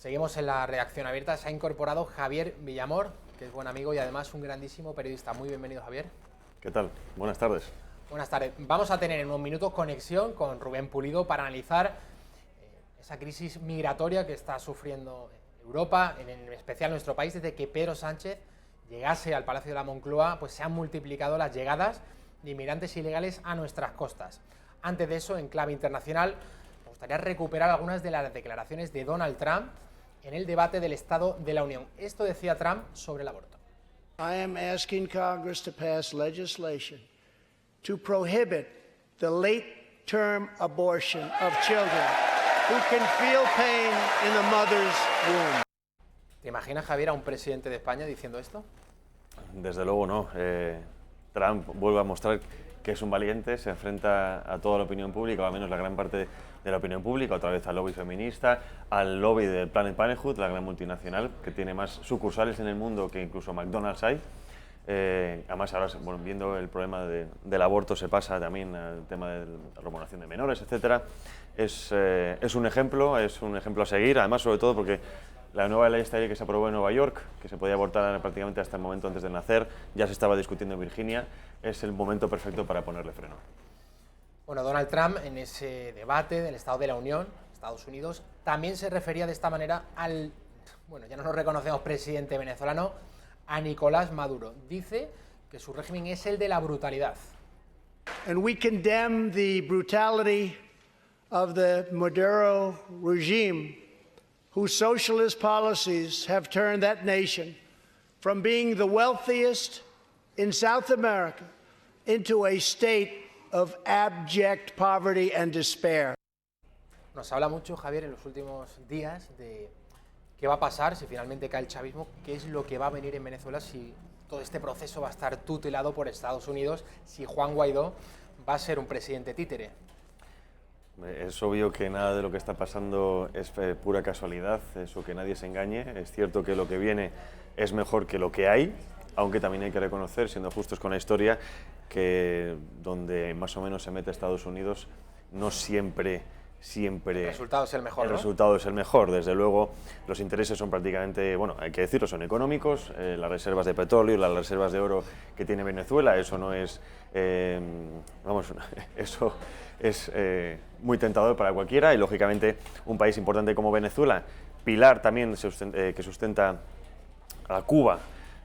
Seguimos en la redacción abierta. Se ha incorporado Javier Villamor, que es buen amigo y además un grandísimo periodista. Muy bienvenido, Javier. ¿Qué tal? Buenas tardes. Buenas tardes. Vamos a tener en unos minutos conexión con Rubén Pulido para analizar esa crisis migratoria que está sufriendo Europa, en especial nuestro país. Desde que Pedro Sánchez llegase al Palacio de la Moncloa, pues se han multiplicado las llegadas de inmigrantes ilegales a nuestras costas. Antes de eso, en clave internacional, me gustaría recuperar algunas de las declaraciones de Donald Trump en el debate del Estado de la Unión. Esto decía Trump sobre el aborto. I am asking Congress to pass legislation to prohibit the late-term abortion of children who can feel pain in the mother's womb. ¿Te imaginas, Javier, a un presidente de España diciendo esto? Desde luego no. Trump vuelve a mostrar que es un valiente, se enfrenta a toda la opinión pública, o al menos la gran parte de la opinión pública, otra vez al lobby feminista, al lobby de Planned Parenthood, la gran multinacional, que tiene más sucursales en el mundo que incluso McDonald's hay. Además, ahora, bueno, viendo el problema del aborto, se pasa también al tema de la remuneración de menores, etcétera. Es un ejemplo a seguir, además, sobre todo porque la nueva ley esta que se aprobó en Nueva York, que se podía abortar prácticamente hasta el momento antes de nacer, ya se estaba discutiendo en Virginia, es el momento perfecto para ponerle freno. Bueno, Donald Trump en ese debate del Estado de la Unión, Estados Unidos, también se refería de esta manera al, bueno, ya no nos reconocemos presidente venezolano, a Nicolás Maduro. Dice que su régimen es el de la brutalidad. And we condemn the brutality of the Maduro regime, whose socialist policies have turned that nation from being the wealthiest in South America into a state of abject poverty and despair. Nos habla mucho, Javier, en los últimos días de qué va a pasar si finalmente cae el chavismo, qué es lo que va a venir en Venezuela, si todo este proceso va a estar tutelado por Estados Unidos, si Juan Guaidó va a ser un presidente títere. Es obvio que nada de lo que está pasando es pura casualidad, eso que nadie se engañe. Es cierto que lo que viene es mejor que lo que hay, aunque también hay que reconocer, siendo justos con la historia, que donde más o menos se mete Estados Unidos, no siempre el resultado es el mejor, ¿no? El resultado es el mejor, desde luego. Los intereses son prácticamente, bueno, hay que decirlo, son económicos. Las reservas de petróleo, las reservas de oro que tiene Venezuela, eso no es, eso es muy tentador para cualquiera, y lógicamente un país importante como Venezuela, pilar también que sustenta a Cuba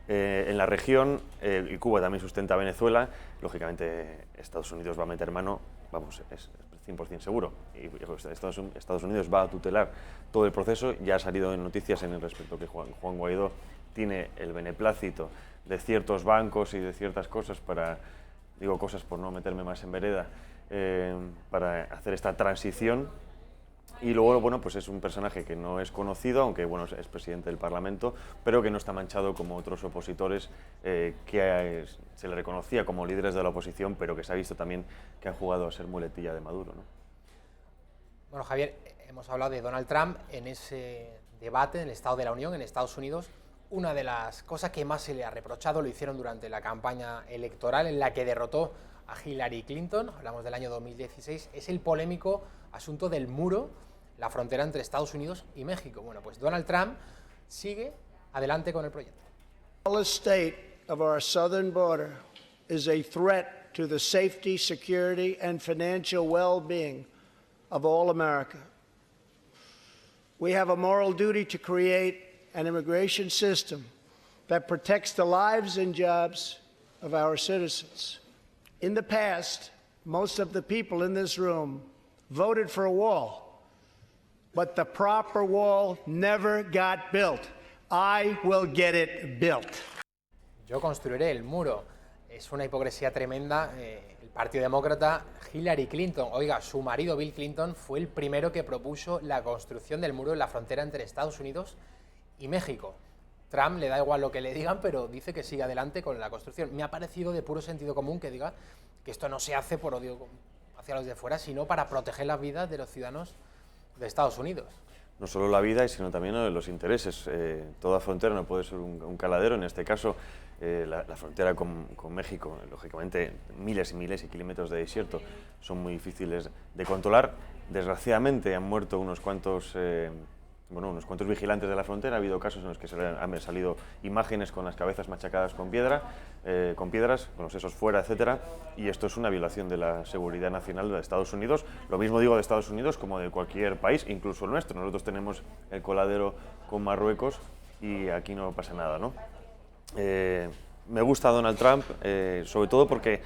en la región, y Cuba también sustenta a Venezuela, lógicamente Estados Unidos va a meter mano, vamos, es 100% seguro, y Estados Unidos va a tutelar todo el proceso. Ya ha salido en noticias en el respecto que Juan Guaidó tiene el beneplácito de ciertos bancos y de ciertas cosas para, digo cosas por no meterme más en vereda, para hacer esta transición. Y luego, bueno, pues es un personaje que no es conocido, aunque bueno, es presidente del Parlamento, pero que no está manchado como otros opositores que se le reconocía como líderes de la oposición, pero que se ha visto también que han jugado a ser muletilla de Maduro, ¿no? Bueno, Javier, hemos hablado de Donald Trump en ese debate en el Estado de la Unión en Estados Unidos. Una de las cosas que más se le ha reprochado, lo hicieron durante la campaña electoral en la que derrotó a Hillary Clinton, hablamos del año 2016, es el polémico asunto del muro, la frontera entre Estados Unidos y México. Bueno, pues Donald Trump sigue adelante con el proyecto. The state of our southern border is a threat to the safety, security, and financial well-being of all America. We have a moral duty to create an immigration system that protects the lives and jobs of our citizens. In the past, most of the people in this room voted for a wall, but the proper wall never got built. I will get it built. Yo construiré el muro. Es una hipocresía tremenda. El Partido Demócrata, Hillary Clinton, oiga, su marido Bill Clinton fue el primero que propuso la construcción del muro en la frontera entre Estados Unidos y México. Trump le da igual lo que le digan, pero dice que sigue adelante con la construcción. Me ha parecido de puro sentido común que diga que esto no se hace por odio hacia los de fuera, sino para proteger las vidas de los ciudadanos de Estados Unidos. No solo la vida, sino también los intereses. Toda frontera no puede ser un caladero. En este caso, la frontera con México, lógicamente, miles y miles de kilómetros de desierto son muy difíciles de controlar. Desgraciadamente han muerto unos cuantos bueno, unos cuantos vigilantes de la frontera. Ha habido casos en los que han salido imágenes con las cabezas machacadas con piedras, con los sesos fuera, etcétera, y esto es una violación de la seguridad nacional de Estados Unidos. Lo mismo digo de Estados Unidos como de cualquier país, incluso el nuestro. Nosotros tenemos el coladero con Marruecos y aquí no pasa nada, ¿no? Me gusta Donald Trump, sobre todo porque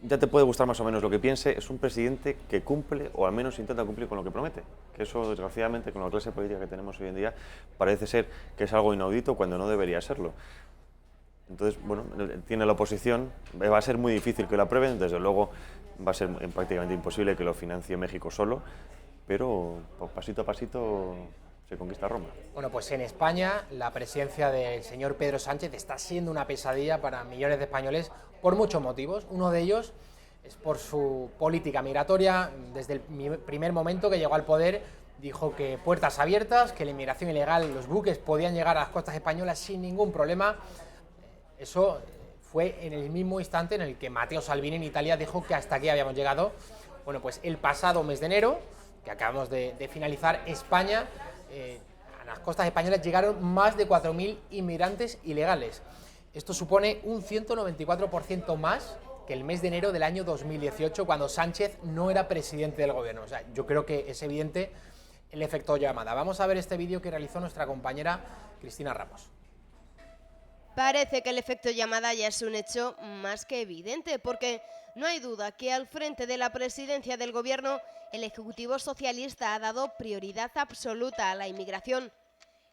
ya te puede gustar más o menos lo que piense, es un presidente que cumple, o al menos intenta cumplir con lo que promete, que eso desgraciadamente con la clase política que tenemos hoy en día parece ser que es algo inaudito cuando no debería serlo. Entonces, bueno, tiene la oposición, va a ser muy difícil que lo aprueben, desde luego va a ser prácticamente imposible que lo financie México solo, pero pasito a pasito se conquista Roma. Bueno, pues en España la presidencia del señor Pedro Sánchez está siendo una pesadilla para millones de españoles por muchos motivos. Uno de ellos es por su política migratoria. Desde el primer momento que llegó al poder dijo que puertas abiertas, que la inmigración ilegal, los buques podían llegar a las costas españolas sin ningún problema. Eso fue en el mismo instante en el que Matteo Salvini en Italia dijo que hasta aquí habíamos llegado. Bueno, pues el pasado mes de enero, que acabamos de finalizar, España, a las costas españolas llegaron más de 4.000 inmigrantes ilegales. Esto supone un 194% más que el mes de enero del año 2018, cuando Sánchez no era presidente del gobierno. O sea, yo creo que es evidente el efecto llamada. Vamos a ver este vídeo que realizó nuestra compañera Cristina Ramos. Parece que el efecto llamada ya es un hecho más que evidente, porque no hay duda que al frente de la presidencia del gobierno el Ejecutivo socialista ha dado prioridad absoluta a la inmigración.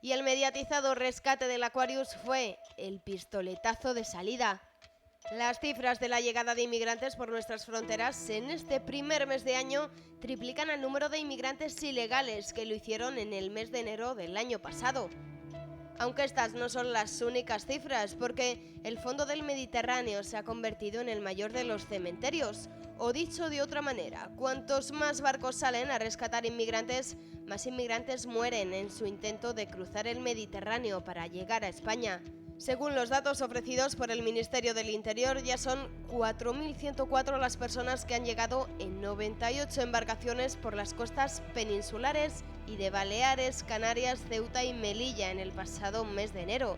Y el mediatizado rescate del Aquarius fue el pistoletazo de salida. Las cifras de la llegada de inmigrantes por nuestras fronteras en este primer mes de año triplican el número de inmigrantes ilegales que lo hicieron en el mes de enero del año pasado. Aunque estas no son las únicas cifras, porque el fondo del Mediterráneo se ha convertido en el mayor de los cementerios. O dicho de otra manera, cuantos más barcos salen a rescatar inmigrantes, más inmigrantes mueren en su intento de cruzar el Mediterráneo para llegar a España. Según los datos ofrecidos por el Ministerio del Interior, ya son 4.104 las personas que han llegado en 98 embarcaciones por las costas peninsulares y de Baleares, Canarias, Ceuta y Melilla en el pasado mes de enero.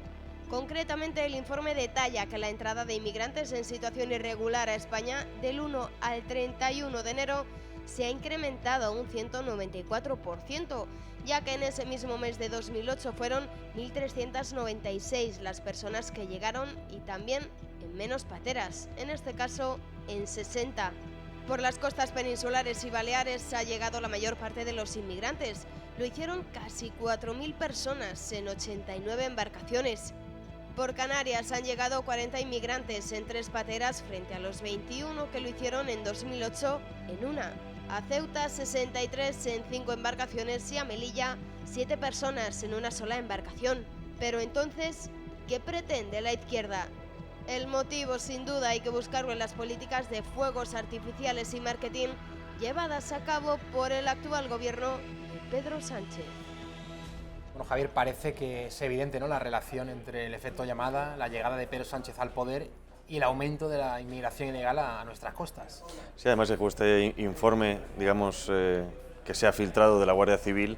Concretamente, el informe detalla que la entrada de inmigrantes en situación irregular a España del 1 al 31 de enero se ha incrementado un 194%, ya que en ese mismo mes de 2008 fueron 1.396 las personas que llegaron y también en menos pateras, en este caso en 60. Por las costas peninsulares y Baleares ha llegado la mayor parte de los inmigrantes. Lo hicieron casi 4.000 personas en 89 embarcaciones. Por Canarias han llegado 40 inmigrantes en 3 pateras frente a los 21 que lo hicieron en 2008 en una. A Ceuta 63 en 5 embarcaciones y a Melilla 7 personas en una sola embarcación. Pero entonces, ¿qué pretende la izquierda? El motivo, sin duda, hay que buscarlo en las políticas de fuegos artificiales y marketing llevadas a cabo por el actual gobierno de Pedro Sánchez. Bueno, Javier, parece que es evidente, ¿no?, la relación entre el efecto llamada, la llegada de Pedro Sánchez al poder y el aumento de la inmigración ilegal a nuestras costas. Sí, además de este informe, digamos, que se ha filtrado de la Guardia Civil...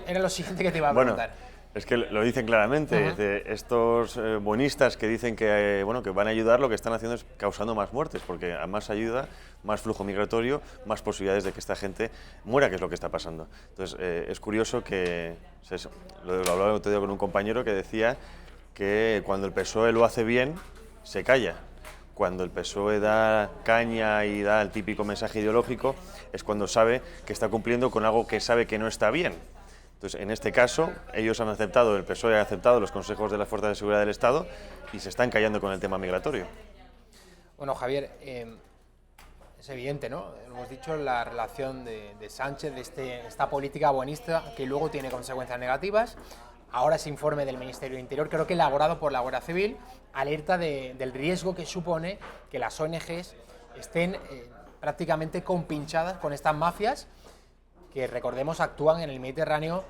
Era lo siguiente que te iba a preguntar. Bueno, es que lo dicen claramente, de estos buenistas que dicen que, que van a ayudar, lo que están haciendo es causando más muertes, porque a más ayuda, más flujo migratorio, más posibilidades de que esta gente muera, que es lo que está pasando. Entonces, es curioso que, lo hablaba el otro día con un compañero que decía que cuando el PSOE lo hace bien, se calla. Cuando el PSOE da caña y da el típico mensaje ideológico, es cuando sabe que está cumpliendo con algo que sabe que no está bien. Entonces, en este caso, ellos han aceptado, el PSOE ha aceptado los consejos de las fuerzas de seguridad del Estado y se están callando con el tema migratorio. Bueno, Javier, es evidente, ¿no? Hemos dicho la relación de Sánchez, de esta política buenista que luego tiene consecuencias negativas. Ahora ese informe del Ministerio del Interior, creo que elaborado por la Guardia Civil, alerta del riesgo que supone que las ONGs estén prácticamente compinchadas con estas mafias que, recordemos, actúan en el Mediterráneo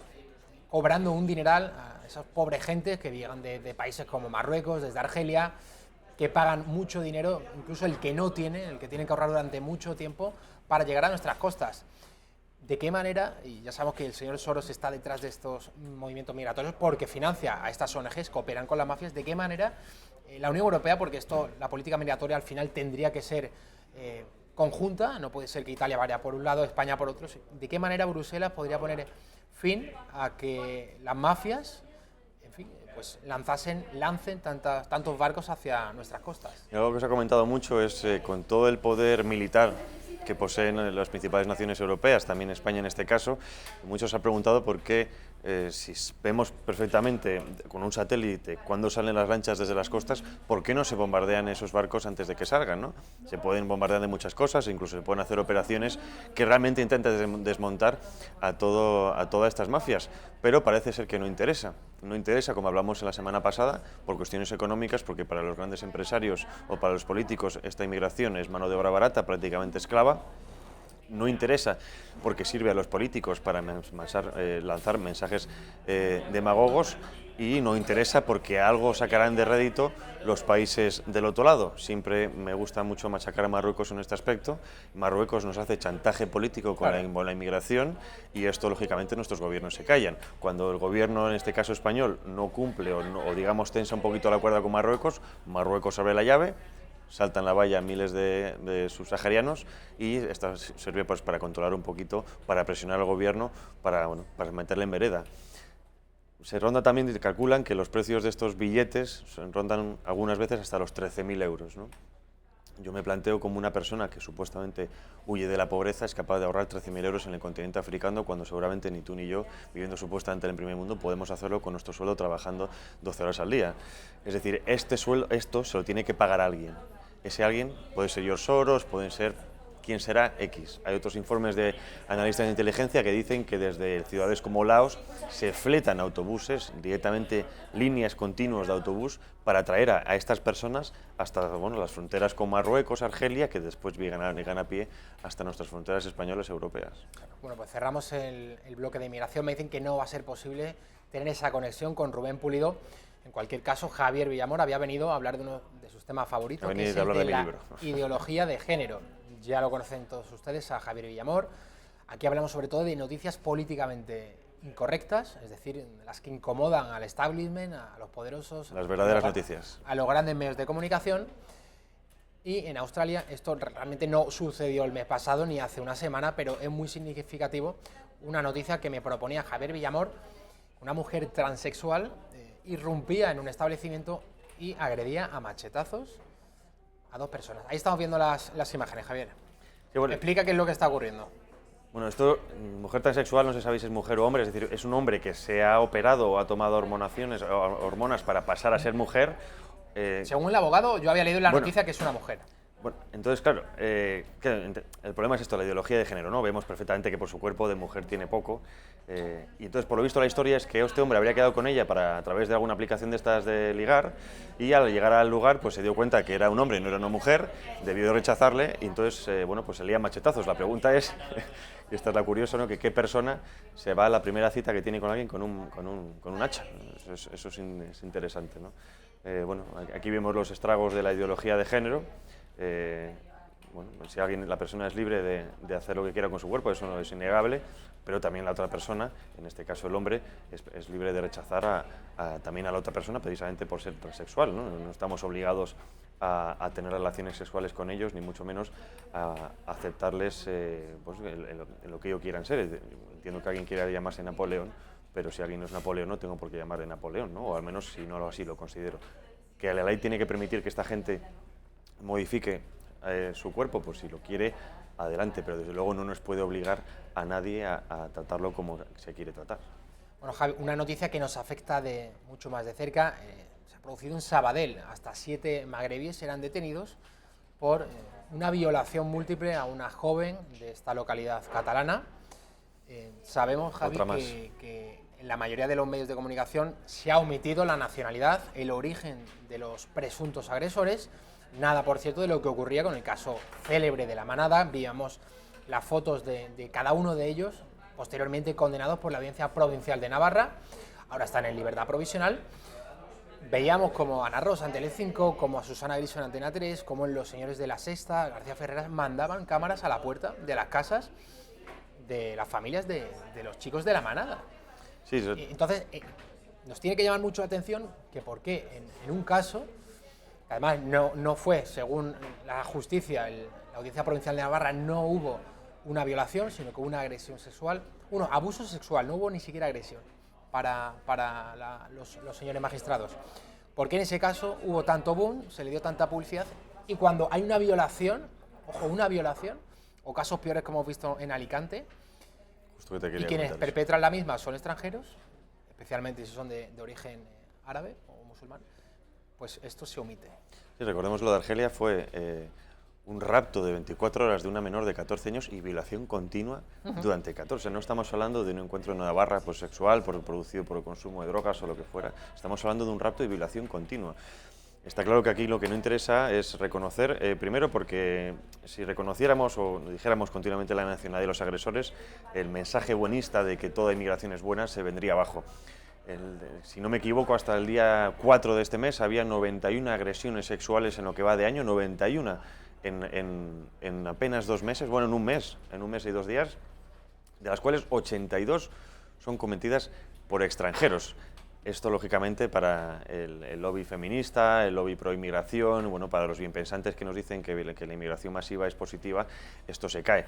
cobrando un dineral a esas pobres gentes que llegan de países como Marruecos, desde Argelia, que pagan mucho dinero, incluso el que no tiene, el que tiene que ahorrar durante mucho tiempo para llegar a nuestras costas. ¿De qué manera, y ya sabemos que el señor Soros está detrás de estos movimientos migratorios porque financia a estas ONGs que operan con las mafias, de qué manera la Unión Europea, porque la política migratoria al final tendría que ser conjunta, no puede ser que Italia vaya por un lado, España por otro, de qué manera Bruselas podría poner fin a que las mafias, en fin, pues lancen tantos barcos hacia nuestras costas? Y algo que se ha comentado mucho es con todo el poder militar que poseen las principales naciones europeas, también España en este caso, muchos se han preguntado por qué, si vemos perfectamente con un satélite cuándo salen las lanchas desde las costas, ¿por qué no se bombardean esos barcos antes de que salgan, ¿no? Se pueden bombardear de muchas cosas, incluso se pueden hacer operaciones que realmente intenten desmontar a todas estas mafias, pero parece ser que no interesa. No interesa, como hablamos la semana pasada, por cuestiones económicas, porque para los grandes empresarios o para los políticos esta inmigración es mano de obra barata, prácticamente esclava. No interesa porque sirve a los políticos para lanzar mensajes demagogos, y no interesa porque algo sacarán de rédito los países del otro lado. Siempre me gusta mucho machacar a Marruecos en este aspecto. Marruecos nos hace chantaje político con la inmigración, y esto lógicamente nuestros gobiernos se callan. Cuando el gobierno, en este caso español, no cumple o digamos tensa un poquito la cuerda con Marruecos, Marruecos abre la llave, saltan la valla miles de subsaharianos, y esto sirve pues para controlar un poquito, para presionar al gobierno, para meterle en vereda. Se ronda también, calculan que los precios de estos billetes rondan algunas veces hasta los 13.000 euros, ¿no? Yo me planteo como una persona que supuestamente huye de la pobreza es capaz de ahorrar 13.000 euros en el continente africano, cuando seguramente ni tú ni yo, viviendo supuestamente en el primer mundo, podemos hacerlo con nuestro sueldo trabajando 12 horas al día. Es decir, esto se lo tiene que pagar alguien. Ese alguien puede ser George Soros, pueden ser quién será X. Hay otros informes de analistas de inteligencia que dicen que desde ciudades como Laos se fletan autobuses, directamente líneas continuas de autobús, para traer a estas personas hasta las fronteras con Marruecos, Argelia, que después llegan a pie hasta nuestras fronteras españolas y europeas. Bueno, pues cerramos el bloque de inmigración. Me dicen que no va a ser posible tener esa conexión con Rubén Pulido. En cualquier caso, Javier Villamor había venido a hablar de uno de sus temas favoritos, que es el de la ideología de género. Ya lo conocen todos ustedes a Javier Villamor. Aquí hablamos sobre todo de noticias políticamente incorrectas, es decir, las que incomodan al establishment, a los poderosos, las verdaderas noticias, a los grandes medios de comunicación. Y en Australia esto realmente no sucedió el mes pasado ni hace una semana, pero es muy significativo una noticia que me proponía Javier Villamor. Una mujer transexual irrumpía en un establecimiento y agredía a machetazos a dos personas. Ahí estamos viendo las imágenes, Javier. Sí, bueno, explica qué es lo que está ocurriendo. Bueno, esto, mujer transexual, no sé si sabéis si es mujer o hombre, es decir, es un hombre que se ha operado o ha tomado hormonas para pasar a ser mujer. Según el abogado, yo había leído en la noticia que es una mujer. Bueno, entonces, claro, el problema es esto, la ideología de género, ¿no? Vemos perfectamente que por su cuerpo de mujer tiene poco, y entonces, por lo visto, la historia es que este hombre habría quedado con ella a través de alguna aplicación de estas de ligar, y al llegar al lugar, pues se dio cuenta que era un hombre y no era una mujer, debió rechazarle, y entonces, pues se lían machetazos. La pregunta es, y esta es la curiosa, ¿no?, que qué persona se va a la primera cita que tiene con alguien con un hacha. Eso es interesante, ¿no? Bueno, aquí vemos los estragos de la ideología de género. Si la persona es libre de hacer lo que quiera con su cuerpo, eso no es innegable, pero también la otra persona, en este caso el hombre, es libre de rechazar también a la otra persona precisamente por ser transexual, ¿no? No estamos obligados a tener relaciones sexuales con ellos, ni mucho menos a aceptarles en lo que ellos quieran ser. Entiendo que alguien quiera llamarse Napoleón, pero si alguien no es Napoleón no tengo por qué llamarle Napoleón, ¿no? O al menos si no así lo considero. Que la ley tiene que permitir que esta gente modifique su cuerpo, pues si lo quiere, adelante, pero desde luego no nos puede obligar a nadie a tratarlo como se quiere tratar. Bueno, Javi, una noticia que nos afecta mucho más de cerca, se ha producido en Sabadell. Hasta 7 magrebíes serán detenidos por una violación múltiple a una joven de esta localidad catalana. Sabemos, Javi, que en la mayoría de los medios de comunicación se ha omitido la nacionalidad, el origen de los presuntos agresores. Nada, por cierto, de lo que ocurría con el caso célebre de La Manada. Víamos las fotos de cada uno de ellos, posteriormente condenados por la Audiencia Provincial de Navarra. Ahora están en libertad provisional. Veíamos como Ana Rosa en Telecinco, como a Susana Griso en Antena 3, como en Los Señores de la Sexta, García Ferreras, mandaban cámaras a la puerta de las casas de las familias de los chicos de la manada. Sí, Entonces, nos tiene que llamar mucho la atención que por qué en un caso, que además no fue, según la justicia, la Audiencia Provincial de Navarra, no hubo una violación, sino que hubo una agresión sexual, abuso sexual, no hubo ni siquiera agresión para los señores magistrados. ¿Por qué en ese caso hubo tanto boom, se le dio tanta publicidad? Y cuando hay una violación, ojo, una violación, o casos peores como hemos visto en Alicante, justo que te y quería quienes comentar eso. perpetran la misma son extranjeros, especialmente si son de origen árabe o musulmán, pues esto se omite. Sí, recordemos lo de Argelia, fue un rapto de 24 horas de una menor de 14 años y violación continua durante 14. No estamos hablando de un encuentro en Navarra pues, sexual, producido por el consumo de drogas o lo que fuera. Estamos hablando de un rapto y violación continua. Está claro que aquí lo que no interesa es reconocer, primero porque si reconociéramos o dijéramos continuamente la nacionalidad de los agresores, el mensaje buenista de que toda inmigración es buena se vendría abajo. Si no me equivoco, hasta el día 4 de este mes había 91 agresiones sexuales en lo que va de año, 91 en apenas 2 meses, bueno, en un mes y 2 días, de las cuales 82 son cometidas por extranjeros. Esto, lógicamente, para el lobby feminista, el lobby pro inmigración, bueno, para los bienpensantes que nos dicen que la inmigración masiva es positiva, esto se cae.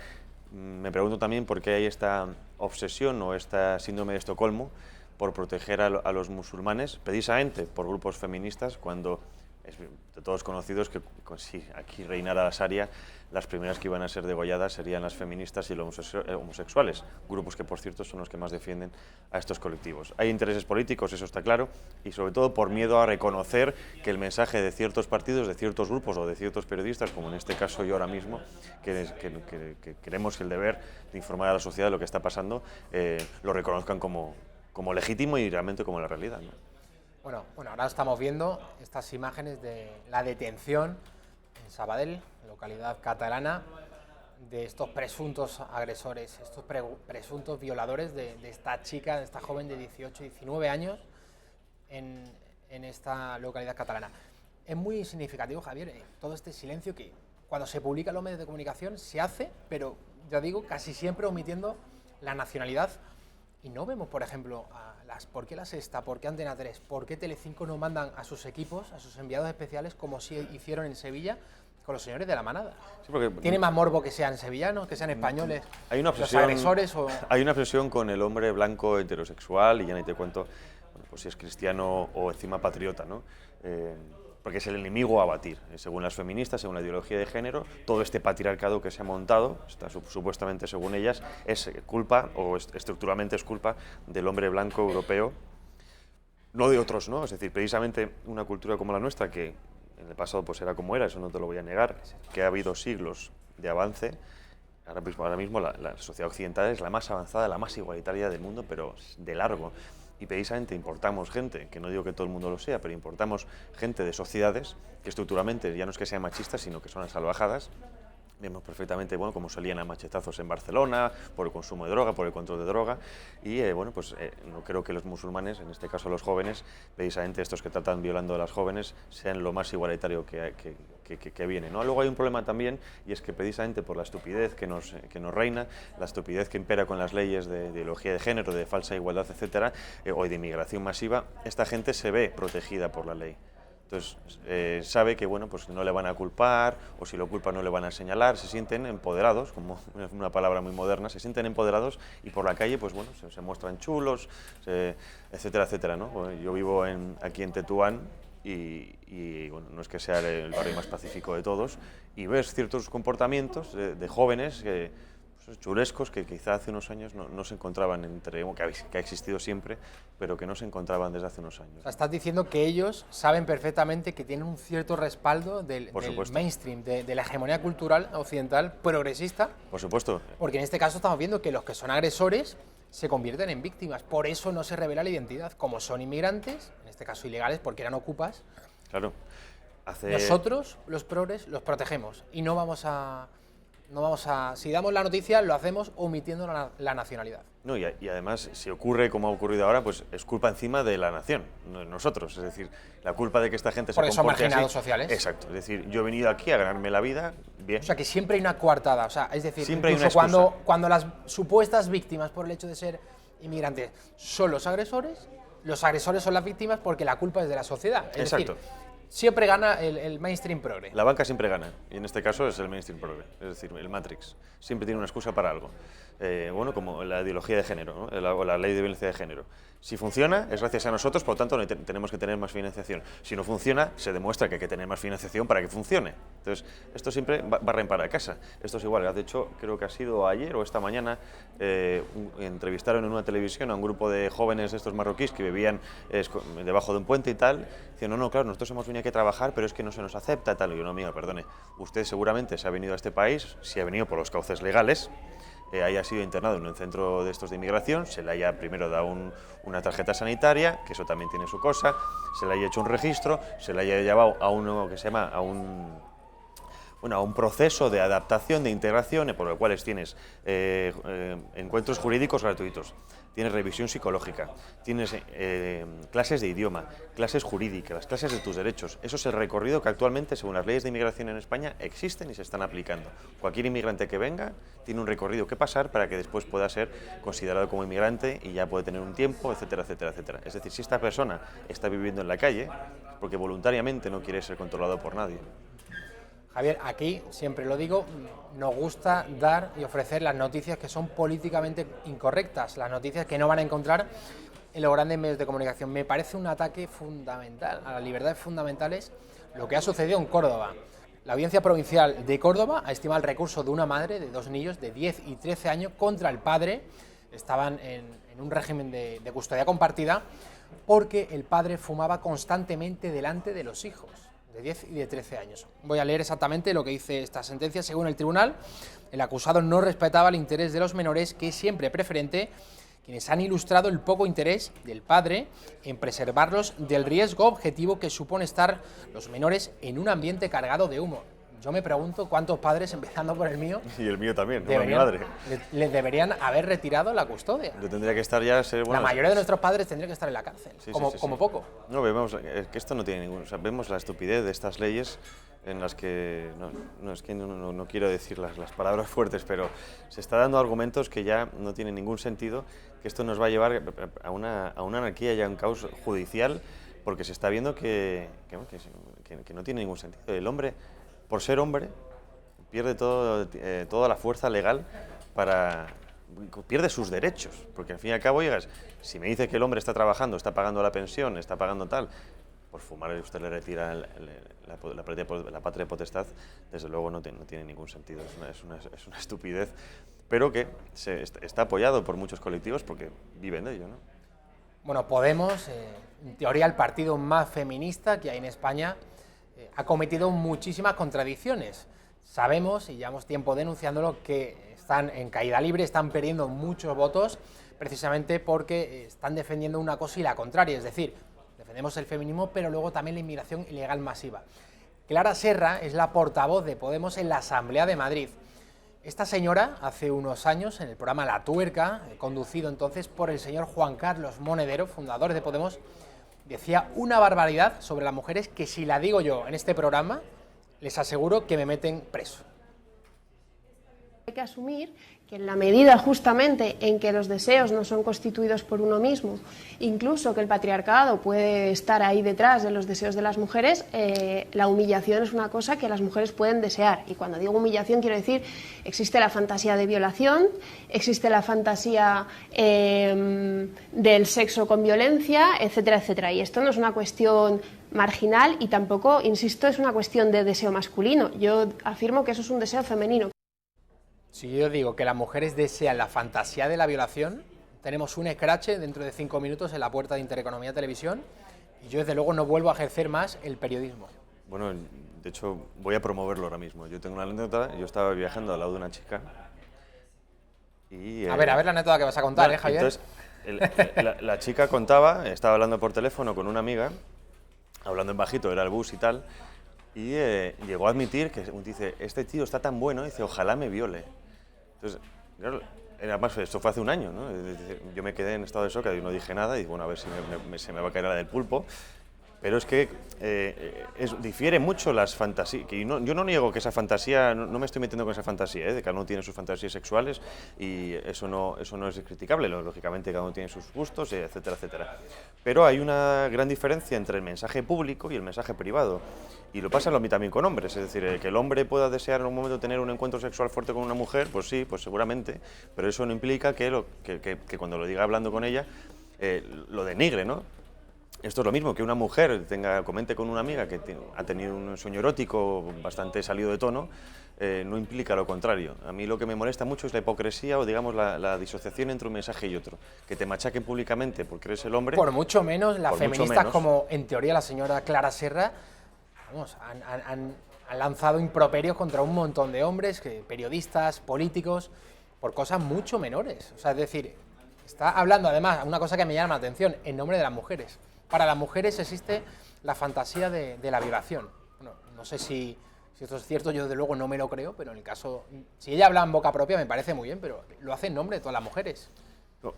Me pregunto también por qué hay esta obsesión o esta síndrome de Estocolmo por proteger a los musulmanes, precisamente por grupos feministas, cuando es de todos conocidos que si aquí reinara la Sharia, las primeras que iban a ser degolladas serían las feministas y los homosexuales, grupos que, por cierto, son los que más defienden a estos colectivos. Hay intereses políticos, eso está claro, y sobre todo por miedo a reconocer que el mensaje de ciertos partidos, de ciertos grupos o de ciertos periodistas, como en este caso yo ahora mismo, que queremos el deber de informar a la sociedad de lo que está pasando, lo reconozcan como legítimo y realmente como la realidad, ¿no? Bueno, ahora estamos viendo estas imágenes de la detención en Sabadell, localidad catalana, de estos presuntos agresores, estos presuntos violadores de esta chica, de esta joven de 18, 19 años en esta localidad catalana. Es muy significativo, Javier, todo este silencio que cuando se publica en los medios de comunicación se hace, pero ya digo, casi siempre omitiendo la nacionalidad. Y no vemos, por ejemplo, ¿por qué La Sexta? ¿Por qué Antena 3? ¿Por qué Telecinco no mandan a sus equipos, a sus enviados especiales, como sí hicieron en Sevilla con los señores de la manada? Sí, porque ¿tiene más morbo que sean sevillanos, que sean españoles, hay una obsesión, los agresores? Hay una obsesión con el hombre blanco heterosexual, y ya ni te cuento, bueno, pues si es cristiano o encima patriota, ¿no? Porque es el enemigo a abatir. Según las feministas, según la ideología de género, todo este patriarcado que se ha montado, supuestamente según ellas, es culpa, o estructuralmente es culpa, del hombre blanco europeo, no de otros, ¿no? Es decir, precisamente una cultura como la nuestra, que en el pasado pues era como era, eso no te lo voy a negar, que ha habido siglos de avance. Ahora mismo la sociedad occidental es la más avanzada, la más igualitaria del mundo, pero de largo. Y precisamente importamos gente, que no digo que todo el mundo lo sea, pero importamos gente de sociedades que estructuralmente ya no es que sean machistas, sino que son salvajadas. Vemos perfectamente, bueno, cómo salían a machetazos en Barcelona por el consumo de droga, por el control de droga, y no creo que los musulmanes, en este caso los jóvenes, precisamente estos que tratan violando a las jóvenes, sean lo más igualitario que viene, ¿no? Luego hay un problema también, y es que precisamente por la estupidez que nos reina, la estupidez que impera con las leyes de ideología de género, de falsa igualdad, etcétera, o de inmigración masiva, esta gente se ve protegida por la ley. Entonces, sabe que bueno, pues no le van a culpar, o si lo culpan no le van a señalar, se sienten empoderados, como una palabra muy moderna, se sienten empoderados y por la calle pues bueno, se muestran chulos, etcétera, etcétera, ¿no? Bueno, yo vivo aquí en Tetuán y bueno, no es que sea el barrio más pacífico de todos, y ves ciertos comportamientos de jóvenes chulescos que quizá hace unos años no se encontraban que ha existido siempre, pero que no se encontraban desde hace unos años. O sea, estás diciendo que ellos saben perfectamente que tienen un cierto respaldo del mainstream, de la hegemonía cultural occidental progresista. Por supuesto. Porque en este caso estamos viendo que los que son agresores se convierten en víctimas. Por eso no se revela la identidad. Como son inmigrantes, en este caso ilegales, porque eran ocupas, claro. Nosotros, los progres, los protegemos y no vamos a no vamos a, si damos la noticia, lo hacemos omitiendo la nacionalidad. No, y además, si ocurre como ha ocurrido ahora, pues es culpa encima de la nación, no de nosotros. Es decir, la culpa de que esta gente se comporte así... Porque son marginados sociales. Exacto. Es decir, yo he venido aquí a ganarme la vida, bien. O sea, que siempre hay una coartada. O sea, es decir, siempre incluso hay una excusa. cuando las supuestas víctimas por el hecho de ser inmigrantes son los agresores son las víctimas porque la culpa es de la sociedad. Es Exacto. decir, siempre gana el mainstream progre. La banca siempre gana, y en este caso es el mainstream progre, es decir, el Matrix. Siempre tiene una excusa para algo. Bueno, como la ideología de género, ¿no? O la ley de violencia de género. Si funciona, es gracias a nosotros, por lo tanto tenemos que tener más financiación. Si no funciona, se demuestra que hay que tener más financiación para que funcione. Entonces, esto siempre barren para casa. Esto es igual, de hecho, creo que ha sido ayer o esta mañana, entrevistaron en una televisión a un grupo de jóvenes estos marroquíes que vivían debajo de un puente y tal. Dicen, no, claro, nosotros hemos venido aquí a trabajar, pero es que no se nos acepta, tal. Y yo, no, amiga, perdone, usted seguramente se ha venido a este país, si ha venido por los cauces legales, haya sido internado en un centro de estos de inmigración, se le haya primero dado una tarjeta sanitaria, que eso también tiene su cosa, se le haya hecho un registro, se le haya llevado a uno que se llama a un proceso de adaptación, de integración, por lo cual tienes encuentros jurídicos gratuitos, tienes revisión psicológica, tienes clases de idioma, clases jurídicas, clases de tus derechos. Eso es el recorrido que actualmente, según las leyes de inmigración en España, existen y se están aplicando. Cualquier inmigrante que venga tiene un recorrido que pasar para que después pueda ser considerado como inmigrante y ya puede tener un tiempo, etcétera, etcétera, etcétera. Es decir, si esta persona está viviendo en la calle, porque voluntariamente no quiere ser controlado por nadie. Javier, aquí, siempre lo digo, nos gusta dar y ofrecer las noticias que son políticamente incorrectas, las noticias que no van a encontrar en los grandes medios de comunicación. Me parece un ataque fundamental a las libertades fundamentales lo que ha sucedido en Córdoba. La Audiencia Provincial de Córdoba ha estimado el recurso de una madre de 2 niños de 10 y 13 años contra el padre. Estaban en un régimen de custodia compartida porque el padre fumaba constantemente delante de los hijos de 10 y de 13 años. Voy a leer exactamente lo que dice esta sentencia. Según el tribunal, el acusado no respetaba el interés de los menores, que es siempre preferente, quienes han ilustrado el poco interés del padre en preservarlos del riesgo objetivo que supone estar los menores en un ambiente cargado de humo. Yo me pregunto cuántos padres, empezando por el mío... Y el mío también, no mi madre. Les deberían haber retirado la custodia. Yo tendría que estar ya... La mayoría de nuestros padres tendrían que estar en la cárcel, como poco. No, vemos que esto no tiene ningún... O sea, vemos la estupidez de estas leyes en las que... No quiero decir las palabras fuertes, pero se está dando argumentos que ya no tienen ningún sentido, que esto nos va a llevar a una anarquía y a un caos judicial, porque se está viendo que no tiene ningún sentido. El hombre... Por ser hombre, pierde toda la fuerza legal pierde sus derechos, porque al fin y al cabo llegas, si me dice que el hombre está trabajando, está pagando la pensión, está pagando tal, por fumar usted le retira la patria potestad, desde luego no tiene ningún sentido, es una estupidez, pero que está apoyado por muchos colectivos porque viven de ello, ¿no? Bueno, Podemos, en teoría el partido más feminista que hay en España, ha cometido muchísimas contradicciones. Sabemos, y llevamos tiempo denunciándolo, que están en caída libre, están perdiendo muchos votos, precisamente porque están defendiendo una cosa y la contraria, es decir, defendemos el feminismo, pero luego también la inmigración ilegal masiva. Clara Serra es la portavoz de Podemos en la Asamblea de Madrid. Esta señora, hace unos años, en el programa La Tuerca, conducido entonces por el señor Juan Carlos Monedero, fundador de Podemos, decía una barbaridad sobre las mujeres que, si la digo yo en este programa, les aseguro que me meten preso. Hay que asumir que en la medida justamente en que los deseos no son constituidos por uno mismo, incluso que el patriarcado puede estar ahí detrás de los deseos de las mujeres, la humillación es una cosa que las mujeres pueden desear. Y cuando digo humillación quiero decir, existe la fantasía de violación, existe la fantasía del sexo con violencia, etcétera, etcétera. Y esto no es una cuestión marginal y tampoco, insisto, es una cuestión de deseo masculino. Yo afirmo que eso es un deseo femenino. Si yo digo que las mujeres desean la fantasía de la violación, tenemos un escrache dentro de 5 minutos en la puerta de Intereconomía Televisión y yo desde luego no vuelvo a ejercer más el periodismo. Bueno, de hecho voy a promoverlo ahora mismo. Yo tengo una anécdota, yo estaba viajando al lado de una chica y... A ver la anécdota que vas a contar, bueno, Javier. Entonces, la chica contaba, estaba hablando por teléfono con una amiga, hablando en bajito, era el bus y tal, y llegó a admitir que dice, este tío está tan bueno, dice, ojalá me viole. Entonces, claro, además esto fue hace un año, ¿no? Yo me quedé en estado de shock y no dije nada y bueno, a ver si se me va a caer la del pulpo. Pero es que difiere mucho las fantasías. Yo no niego que esa fantasía, no me estoy metiendo con esa fantasía, de cada uno tiene sus fantasías sexuales y eso no es criticable, lógicamente cada uno tiene sus gustos, etcétera, etcétera. Pero hay una gran diferencia entre el mensaje público y el mensaje privado. Y lo pasa también con hombres, es decir, que el hombre pueda desear en un momento tener un encuentro sexual fuerte con una mujer, pues sí, pues seguramente, pero eso no implica que cuando lo diga hablando con ella, lo denigre, ¿no? Esto es lo mismo que una mujer comente con una amiga que ha tenido un sueño erótico bastante salido de tono, no implica lo contrario. A mí lo que me molesta mucho es la hipocresía o digamos la disociación entre un mensaje y otro. Que te machaquen públicamente porque eres el hombre. Por mucho menos las feministas como en teoría la señora Clara Serra, vamos, han lanzado improperios contra un montón de hombres, periodistas, políticos, por cosas mucho menores. O sea, es decir, está hablando además, una cosa que me llama la atención, en nombre de las mujeres. Para las mujeres existe la fantasía de la violación. Bueno, no sé si esto es cierto, yo desde luego no me lo creo, pero en el caso, si ella habla en boca propia me parece muy bien, pero lo hace en nombre de todas las mujeres.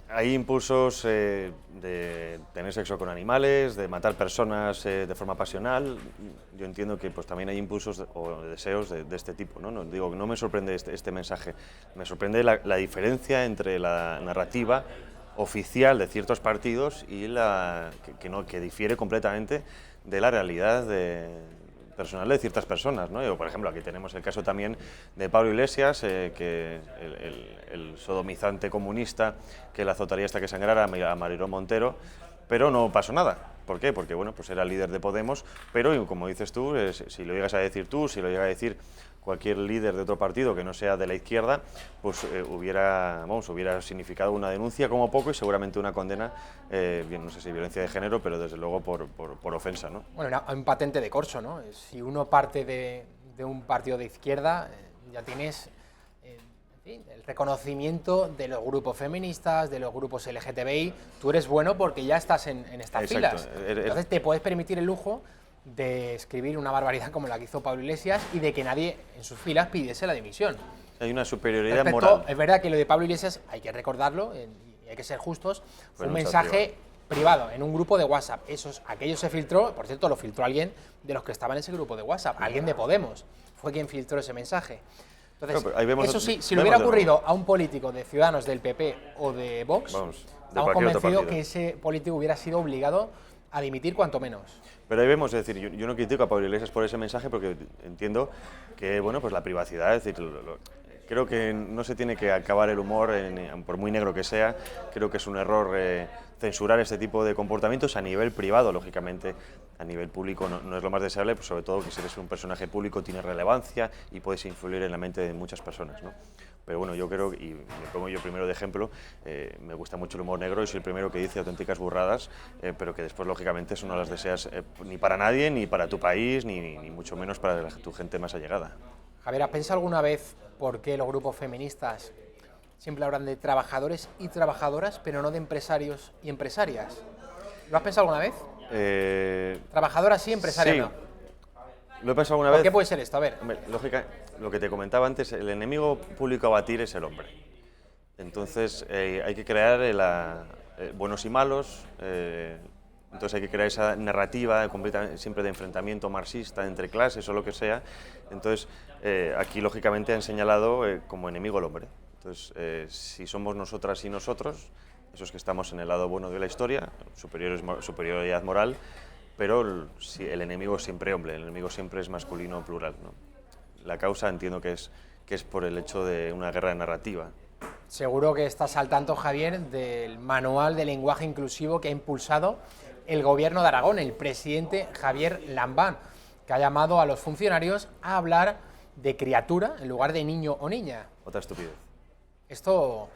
Hay impulsos de tener sexo con animales, de matar personas de forma pasional. Yo entiendo que pues, también hay impulsos o deseos de este tipo, ¿no? No me sorprende este mensaje, me sorprende la diferencia entre la narrativa oficial de ciertos partidos y que difiere completamente de la realidad personal de ciertas personas, ¿no? Por ejemplo, aquí tenemos el caso también de Pablo Iglesias, que el sodomizante comunista que la azotaría hasta que sangrara a Mariló Montero, pero no pasó nada. ¿Por qué? Porque bueno, pues era líder de Podemos, pero como dices tú, si lo llegas a decir tú, si lo llega a decir cualquier líder de otro partido que no sea de la izquierda, pues hubiera significado una denuncia como poco y seguramente una condena, no sé si violencia de género, pero desde luego por ofensa, ¿no? Bueno, era un patente de corso, ¿no? Si uno parte de un partido de izquierda, ya tienes en fin, el reconocimiento de los grupos feministas, de los grupos LGTBI. Tú eres bueno porque ya estás en estas filas. Entonces te puedes permitir el lujo de escribir una barbaridad como la que hizo Pablo Iglesias y de que nadie en sus filas pidiese la dimisión. Hay una superioridad moral. Es verdad que lo de Pablo Iglesias, hay que recordarlo y hay que ser justos, fue un mensaje privado en un grupo de WhatsApp. Aquello se filtró, por cierto, lo filtró alguien de los que estaban en ese grupo de WhatsApp, alguien de Podemos, fue quien filtró ese mensaje. Entonces, eso sí, si le hubiera ocurrido a un político de Ciudadanos, del PP o de Vox, estamos convencidos que ese político hubiera sido obligado a dimitir cuanto menos. Pero ahí vemos, es decir, yo no critico a Pablo Iglesias por ese mensaje porque entiendo que, bueno, pues la privacidad, es decir, creo que no se tiene que acabar el humor, por muy negro que sea, creo que es un error censurar este tipo de comportamientos a nivel privado, lógicamente, a nivel público no es lo más deseable, pues sobre todo que si eres un personaje público tienes relevancia y puedes influir en la mente de muchas personas, ¿no? Pero bueno, yo creo, y me pongo yo primero de ejemplo, me gusta mucho el humor negro y soy el primero que dice auténticas burradas, pero que después, lógicamente, eso no las deseas ni para nadie, ni para tu país, ni mucho menos para tu gente más allegada. Javier, ¿has pensado alguna vez por qué los grupos feministas siempre hablan de trabajadores y trabajadoras, pero no de empresarios y empresarias? ¿Lo has pensado alguna vez? Trabajadoras sí, empresarias sí. no. Lo he pensado alguna vez. ¿Por qué puede ser esto? A ver. Hombre, lógica, lo que te comentaba antes, el enemigo público a batir es el hombre. Entonces hay que crear buenos y malos, entonces hay que crear esa narrativa siempre de enfrentamiento marxista entre clases o lo que sea. Entonces aquí lógicamente han señalado como enemigo el hombre. Entonces si somos nosotras y nosotros, esos que estamos en el lado bueno de la historia, superioridad moral, pero el enemigo es siempre hombre, el enemigo siempre es masculino plural, ¿no? La causa entiendo que es por el hecho de una guerra narrativa. Seguro que estás al tanto, Javier, del manual de lenguaje inclusivo que ha impulsado el gobierno de Aragón, el presidente Javier Lambán, que ha llamado a los funcionarios a hablar de criatura en lugar de niño o niña. Otra estupidez. Esto,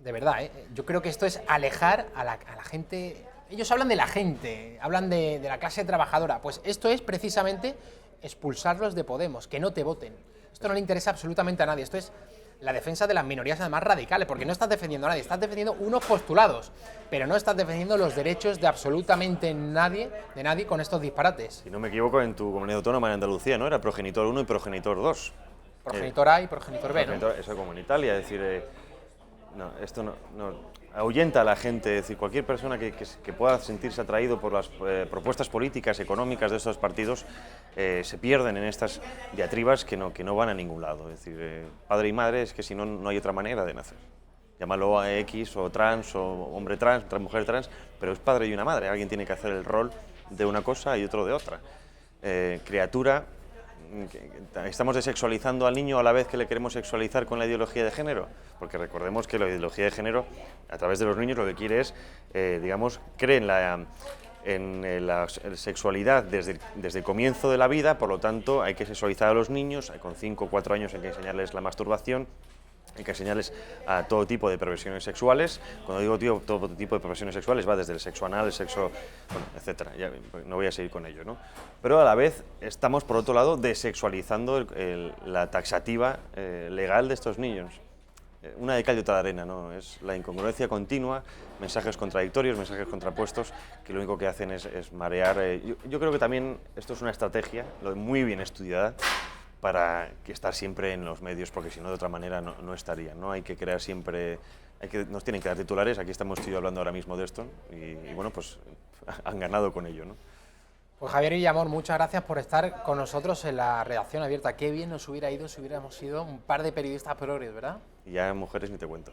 de verdad, yo creo que esto es alejar a la gente. Ellos hablan de la gente, hablan de la clase trabajadora. Pues esto es precisamente expulsarlos de Podemos, que no te voten. Esto no le interesa absolutamente a nadie. Esto es la defensa de las minorías además radicales, porque no estás defendiendo a nadie, estás defendiendo unos postulados, pero no estás defendiendo los derechos de absolutamente nadie, con estos disparates. Si no me equivoco, en tu comunidad autónoma en Andalucía, ¿no? Era progenitor 1 y progenitor 2. Progenitor A y progenitor B, ¿no? Eso como en Italia, es decir, no, esto no ahuyenta a la gente, es decir, cualquier persona que pueda sentirse atraído por las propuestas políticas, económicas de estos partidos, se pierden en estas diatribas que no van a ningún lado. Es decir, padre y madre es que si no, no hay otra manera de nacer. Llámalo a X o trans o hombre trans, mujer trans, pero es padre y una madre. Alguien tiene que hacer el rol de una cosa y otro de otra. Criatura, estamos desexualizando al niño a la vez que le queremos sexualizar con la ideología de género, porque recordemos que la ideología de género, a través de los niños, lo que quiere es, digamos, cree en la sexualidad desde el comienzo de la vida, por lo tanto hay que sexualizar a los niños, con 5 o 4 años hay que enseñarles la masturbación, hay que enseñarles a todo tipo de perversiones sexuales. Cuando digo todo tipo de perversiones sexuales va desde el sexo anal, el sexo, bueno, etcétera. Ya, no voy a seguir con ello, ¿no? Pero a la vez estamos, por otro lado, desexualizando la taxativa legal de estos niños. Una de cal y otra de arena, ¿no? Es la incongruencia continua, mensajes contradictorios, mensajes contrapuestos, que lo único que hacen es marear. Yo creo que también esto es una estrategia muy bien estudiada, para que estar siempre en los medios, porque si no, de otra manera no estarían, ¿no? Hay que crear siempre, nos tienen que dar titulares, aquí estamos tú y yo hablando ahora mismo de esto, y bueno, pues han ganado con ello, ¿no? Pues Javier Villamor, muchas gracias por estar con nosotros en la redacción abierta. Qué bien nos hubiera ido si hubiéramos sido un par de periodistas progres, ¿verdad? Y ya mujeres ni te cuento.